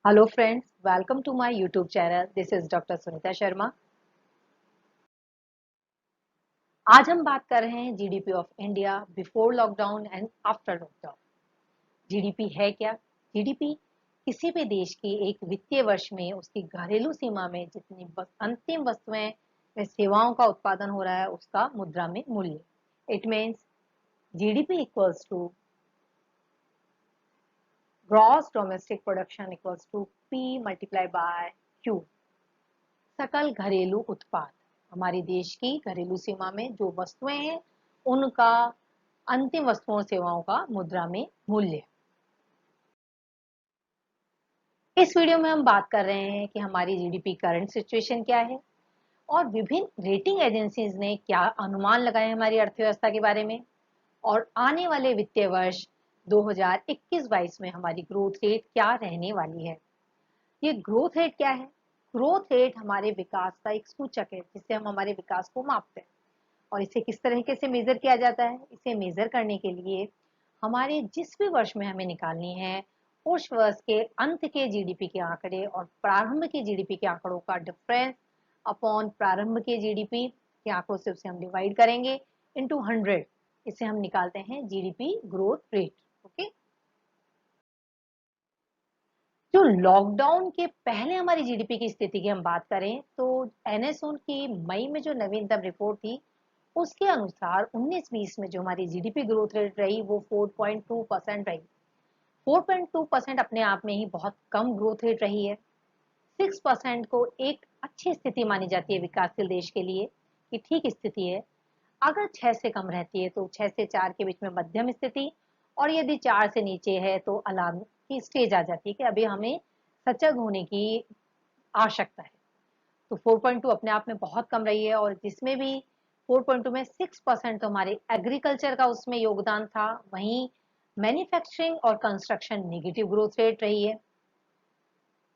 Hello friends, welcome to my YouTube channel. This is Dr. Sunita Sharma. आज हम बात कर रहे हैं GDP of India before lockdown and after lockdown. GDP है क्या? जीडीपी किसी भी देश की एक वित्तीय वर्ष में उसकी घरेलू सीमा में जितनी अंतिम वस्तुएं व सेवाओं का उत्पादन हो रहा है उसका मुद्रा में मूल्य। It means GDP equals to gross domestic production equals to p multiply by q, सकल घरेलू उत्पाद। हमारे देश की घरेलू सीमा में जो वस्तुएं हैं उनका अंतिम वस्तुओं और सेवाओं का मुद्रा में मूल्य। इस वीडियो में हम बात कर रहे हैं कि हमारी जीडीपी करंट सिचुएशन क्या है और विभिन्न रेटिंग एजेंसीज ने क्या अनुमान लगाए हमारी अर्थव्यवस्था के बारे में, और आने वाले वित्तीय वर्ष 2021-22 में हमारी ग्रोथ रेट क्या रहने वाली है। ये ग्रोथ रेट क्या है? ग्रोथ रेट हमारे विकास का एक सूचक है जिससे हम हमारे विकास को मापते हैं। और इसे किस तरीके से मेजर किया जाता है? इसे मेजर करने के लिए हमारे जिस भी वर्ष में हमें निकालनी है उस वर्ष के अंत के जीडीपी के आंकड़े और प्रारंभ के जीडीपी के आंकड़ों का डिफरेंस अपॉन प्रारंभ के जीडीपी के आंकड़ों से उसे हम डिवाइड करेंगे इनटू 100। इसे हम निकालते हैं जीडीपी ग्रोथ रेट। ओके, जो लॉकडाउन के पहले हमारी जीडीपी की स्थिति की हम बात करें तो एनएसओ की मई में जो नवीनतम रिपोर्ट थी उसके अनुसार 19-20 में जो हमारी जीडीपी ग्रोथ रेट रही वो 4.2% रही। 4.2% अपने आप में ही बहुत कम ग्रोथ रेट रही है। 6% को एक अच्छी स्थिति मानी जाती है विकासशील देश के लिए कि ठीक स्थिति है। अगर 6 से कम रहती है तो 6 से 4 के बीच में मध्यम स्थिति, और यदि 4 से नीचे है तो अलार्म की स्टेज आ जाती है कि अभी हमें सजग होने की आवश्यकता है। तो 4.2 अपने आप में बहुत कम रही है, और जिसमें भी 4.2 में 6% तो हमारे एग्रीकल्चर का उसमें योगदान था। वहीं मैन्युफैक्चरिंग और कंस्ट्रक्शन नेगेटिव ग्रोथ रेट रही है।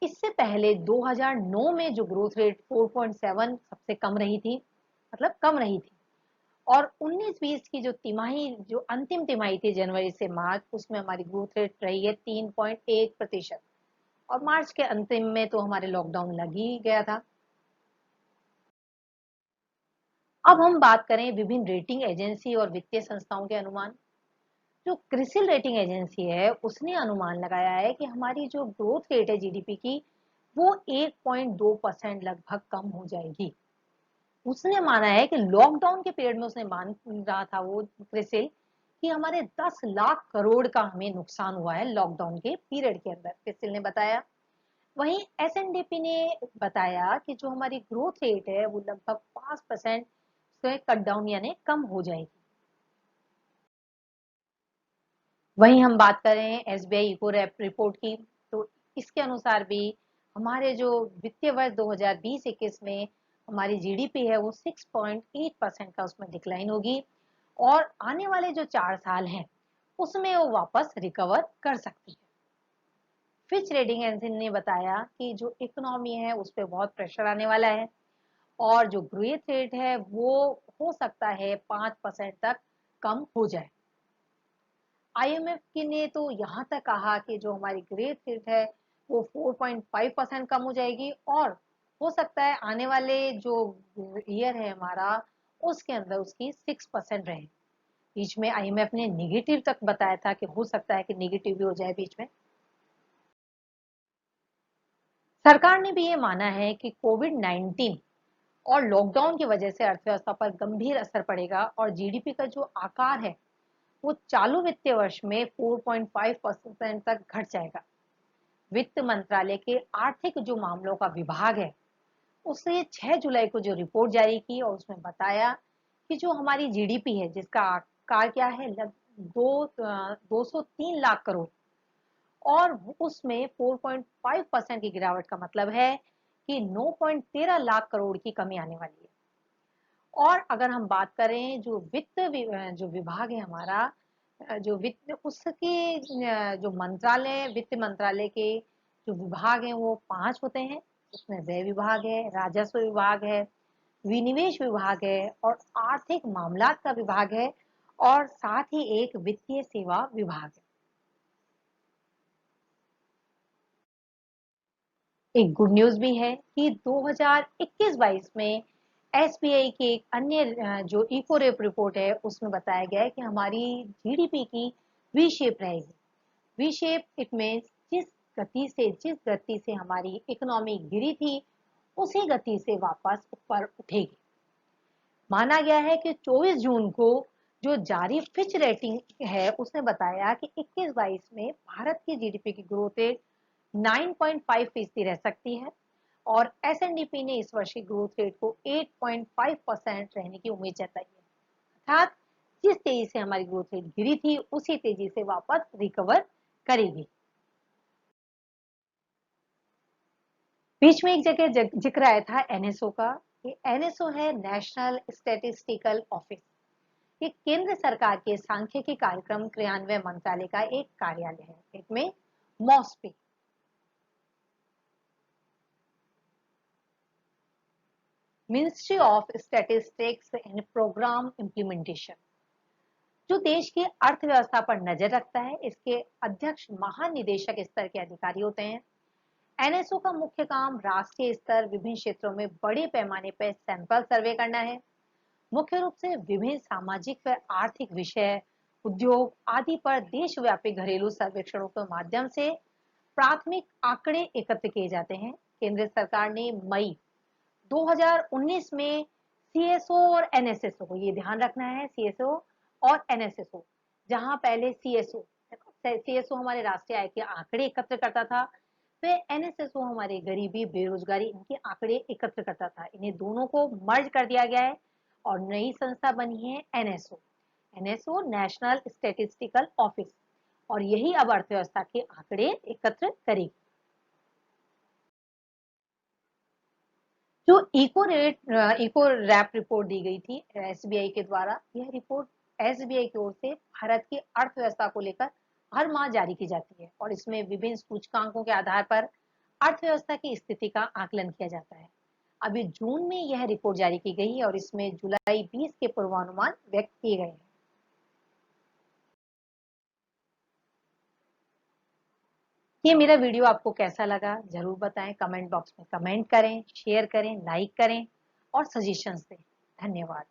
इससे पहले 2009 में जो ग्रोथ रेट 4.7 सबसे कम रही थी, मतलब कम रही थी। और 19-20 की जो तिमाही, जो अंतिम तिमाही थी जनवरी से मार्च, उसमें हमारी ग्रोथ रेट रही है 3.1%। और मार्च के अंतिम में तो हमारे लॉकडाउन लग ही गया था। अब हम बात करें विभिन्न रेटिंग एजेंसी और वित्तीय संस्थाओं के अनुमान। जो क्रिसिल रेटिंग एजेंसी है उसने अनुमान लगाया है कि हमारी जो ग्रोथ रेट है जीडीपी की वो 1.2% लगभग कम हो जाएगी। उसने माना है कि लॉकडाउन के पीरियड में उसने मान रहा था वो क्रिसिल कि हमारे 10 लाख करोड़ का हमें नुकसान हुआ है लॉकडाउन के पीरियड के अंदर, क्रिसिल ने बताया। वहीं एसएनडीपी ने बताया कि जो हमारी ग्रोथ रेट है वो लगभग 5% से कट डाउन यानी कम हो जाएगी। वहीं हम बात करें एसबीआई इको रिपोर्ट की, तो इसके अनुसार भी हमारे जो वित्तीय वर्ष 2020-21 में हमारी जीडीपी है वो 6.8% का उसमें डिक्लाइन होगी, और आने वाले जो 4 साल हैं उसमें वो वापस रिकवर कर सकती है। फिच रेटिंग एजेंसी ने बताया कि जो इकोनॉमी है उस पर बहुत प्रेशर आने वाला है, और जो ग्रोथ रेट है वो हो सकता है 5% तक कम हो जाए। आईएमएफ की ने तो यहाँ तक कहा कि जो हमारी ग्रोथ रेट है वो 4.5% कम हो जाएगी, और हो सकता है आने वाले जो ईयर है हमारा उसके अंदर उसकी 6% रहे। बीच में आईएमएफ ने निगेटिव तक बताया था कि हो सकता है कि निगेटिव भी हो जाए बीच में। सरकार ने भी ये माना है कि कोविड-19 और लॉकडाउन की वजह से अर्थव्यवस्था पर गंभीर असर पड़ेगा, और जीडीपी का जो आकार है वो चालू वित्तीय वर्ष में 4.5% तक घट जाएगा। वित्त मंत्रालय के आर्थिक जो मामलों का विभाग है उसने 6 जुलाई को जो रिपोर्ट जारी की और उसमें बताया कि जो हमारी जीडीपी है जिसका आकार क्या है, लग 203 लाख करोड़, और उसमें 4.5% की गिरावट का मतलब है कि 9.13 लाख करोड़ की कमी आने वाली है। और अगर हम बात करें जो जो विभाग है हमारा, जो वित्त उसके जो मंत्रालय, वित्त मंत्रालय के जो विभाग हैं वो 5 होते हैं। उसमें व्यय विभाग है, राजस्व विभाग है, विनिवेश विभाग है, और आर्थिक मामलात का विभाग है, और साथ ही एक वित्तीय सेवा विभाग है। एक गुड न्यूज भी है कि 2021-22 में एसबीआई के एक अन्य जो इको रेप रिपोर्ट है उसमें बताया गया है कि हमारी जीडीपी की वी शेप रहेगी। वी शेप इट मीन्स जिस गति से हमारी इकोनॉमी गिरी थी उसी गति से वापस ऊपर उठेगी। माना गया है कि 24 जून को जो जारी फिच रेटिंग है उसने बताया कि 21-22 में भारत की जीडीपी की ग्रोथ रेट 9.5% रह सकती है और एसएनडीपी ने इस वर्ष की ग्रोथ रेट को 8.5% रहने की उम्मीद जताई है। अर्थात जिस तेजी से हमारी ग्रोथ रेट गिरी थी उसी तेजी से वापस रिकवर करेगी। बीच में एक जगह जिक्र आया था एनएसओ का। ये एनएसओ है नेशनल स्टैटिस्टिकल ऑफिस। ये केंद्र सरकार के सांख्यिकी कार्यक्रम क्रियान्वयन मंत्रालय का एक कार्यालय है। इसमें MoSPI ministry of statistics and programme implementation जो देश की अर्थव्यवस्था पर नजर रखता है, इसके अध्यक्ष महानिदेशक स्तर के अधिकारी होते हैं। एनएसओ का मुख्य काम राष्ट्रीय स्तर विभिन्न क्षेत्रों में बड़े पैमाने पर सैंपल सर्वे करना है। मुख्य रूप से विभिन्न सामाजिक व आर्थिक विषय, उद्योग आदि पर देशव्यापी घरेलू सर्वेक्षणों के माध्यम से प्राथमिक आंकड़े एकत्र किए जाते हैं। केंद्र सरकार ने मई 2019 में सीएसओ और एनएसएसओ को ये ध्यान रखना है, सीएसओ और एनएसएसओ, जहां पहले सीएसओ हमारे राष्ट्रीय आय के आंकड़े एकत्र करता था, फिर एनएसएसओ हमारे गरीबी बेरोजगारी इनके आंकड़े एकत्र करता था। इन्हें दोनों को मर्ज कर दिया गया है और नई संस्था बनी है NSO. NSO national statistical office और यही अब अर्थव्यवस्था के आंकड़े एकत्र करेगी। जो इको रैप रिपोर्ट दी गई थी एसबीआई के द्वारा, यह रिपोर्ट एसबीआई की ओर से भारत की अर्थव्यवस्था को लेकर हर माह जारी की जाती है और इसमें विभिन्न सूचकांकों के आधार पर अर्थव्यवस्था की स्थिति का आकलन किया जाता है। अभी जून में यह रिपोर्ट जारी की गई है और इसमें जुलाई 20 के पूर्वानुमान व्यक्त किए गए हैं। ये मेरा वीडियो आपको कैसा लगा जरूर बताएं, कमेंट बॉक्स में कमेंट करें, शेयर करें, लाइक करें और सजेशंस दें। धन्यवाद।